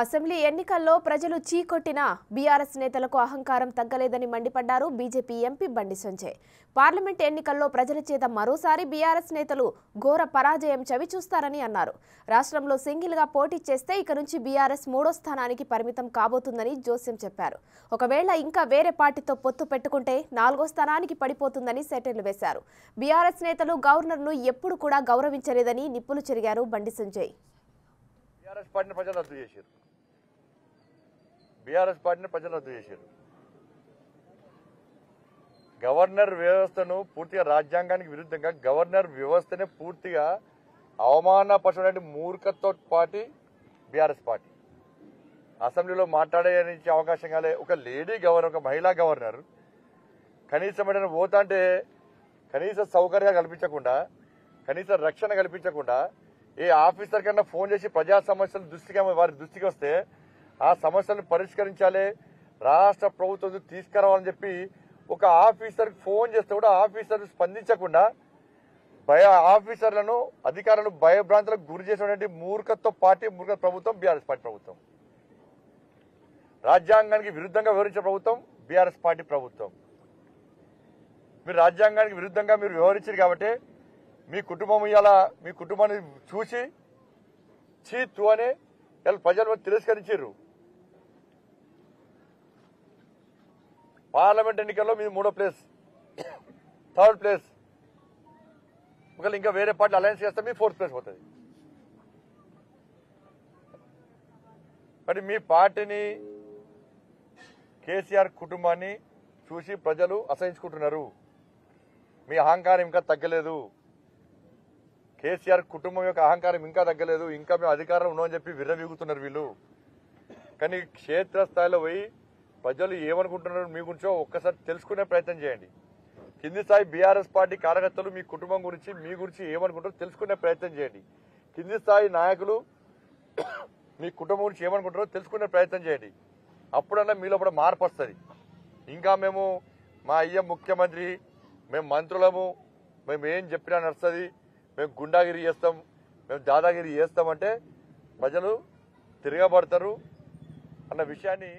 Assembly ఎన్నికల్లో ప్రజలు చీకొట్టినా BRS నేతలకు అహంకారం తగ్గలేదని మండిపడ్డారు BJP MP Bandi Sanjay. Parliament ఎన్నికల్లో ప్రజల చేత మరోసారి బీఆర్ఎస్ నేతలు ఘోర పరాజయం చవిచూస్తారని అన్నారు. రాష్ట్రంలో సింగిల్ గా పోటీ చేస్తే ఇక నుంచి బీఆర్ఎస్ 3వ స్థానానికి పరిమితం కాబోతుందని జోస్యం చెప్పారు. ఒకవేళ ఇంకా వేరే పార్టీతో పొత్తు పెట్టుకుంటే 4వ స్థానానికి పడిపోతుందని సెటైర్లు వేశారు. బీఆర్ఎస్ నేతలు గవర్నర్ను ఎప్పుడు కూడా గౌరవించలేదని నిప్పులు చెరిగారు బండి సంజయ్. బీఆర్ఎస్ పార్టీని ప్రజలు రద్దు చేశారు. బీఆర్ఎస్ పార్టీని ప్రజలు రద్దు చేశారు. గవర్నర్ వ్యవస్థను పూర్తిగా రాజ్యాంగానికి విరుద్ధంగా గవర్నర్ వ్యవస్థనే పూర్తిగా అవమానపరచడానికి మూర్ఖత్వ పార్టీ బీఆర్ఎస్ పార్టీ. అసెంబ్లీలో మాట్లాడే అవకాశం కాలే. ఒక లేడీ గవర్నర్, ఒక మహిళా గవర్నర్ కనీసం ఏదైనా పోతా అంటే కనీస సౌకర్యాలు కల్పించకుండా, కనీస రక్షణ కల్పించకుండా, ఏ ఆఫీసర్ కన్నా ఫోన్ చేసి ప్రజా సమస్యలు వారి దృష్టికి వస్తే ఆ సమస్యలను పరిష్కరించాలి, రాష్ట్ర ప్రభుత్వం తీసుకురావాలని చెప్పి ఒక ఆఫీసర్కి ఫోన్ చేస్తే కూడా ఆఫీసర్ స్పందించకుండా ఆఫీసర్లను, అధికారులను భయభ్రాంతులకు గురి చేసినటువంటి మూర్ఖత్వ పార్టీ, మూర్ఖ ప్రభుత్వం బీఆర్ఎస్ పార్టీ ప్రభుత్వం. రాజ్యాంగానికి విరుద్ధంగా వ్యవహరించే ప్రభుత్వం బీఆర్ఎస్ పార్టీ ప్రభుత్వం. మీరు రాజ్యాంగానికి విరుద్ధంగా మీరు వ్యవహరించారు కాబట్టి మీ కుటుంబం ఇలా మీ కుటుంబాన్ని చూసి చీత్తు అని ప్రజలు తిరస్కరించారు. పార్లమెంట్ ఎన్నికల్లో మీది 3వ ప్లేస్, 3rd ప్లేస్. ఒకవేళ ఇంకా వేరే పార్టీ అలయన్స్ చేస్తే మీ 4th ప్లేస్ పోతుంది. మరి మీ పార్టీని, కేసీఆర్ కుటుంబాన్ని చూసి ప్రజలు అసహించుకుంటున్నారు. మీ అహంకారం ఇంకా తగ్గలేదు. కేసీఆర్ కుటుంబం యొక్క అహంకారం ఇంకా తగ్గలేదు. ఇంకా మేము అధికారంలో ఉన్నామని చెప్పి విర్రవీగుతున్నారు వీళ్ళు. కానీ క్షేత్రస్థాయిలో పోయి ప్రజలు ఏమనుకుంటున్నారు మీ గురించో ఒక్కసారి తెలుసుకునే ప్రయత్నం చేయండి. కింది స్థాయి బీఆర్ఎస్ పార్టీ కార్యకర్తలు మీ కుటుంబం గురించి, మీ గురించి ఏమనుకుంటారో తెలుసుకునే ప్రయత్నం చేయండి. కింది స్థాయి నాయకులు మీ కుటుంబం గురించి ఏమనుకుంటారో తెలుసుకునే ప్రయత్నం చేయండి. అప్పుడన్నా మీలో కూడా మార్పు వస్తుంది. ఇంకా మేము మా అయ్య ముఖ్యమంత్రి, మేము మంత్రులము, మేము ఏం చెప్పినా నడుస్తుంది, మేము గుండాగిరి చేస్తాం, మేము దాదాగిరి చేస్తామంటే ప్రజలు తిరగబడతారు అన్న విషయాన్ని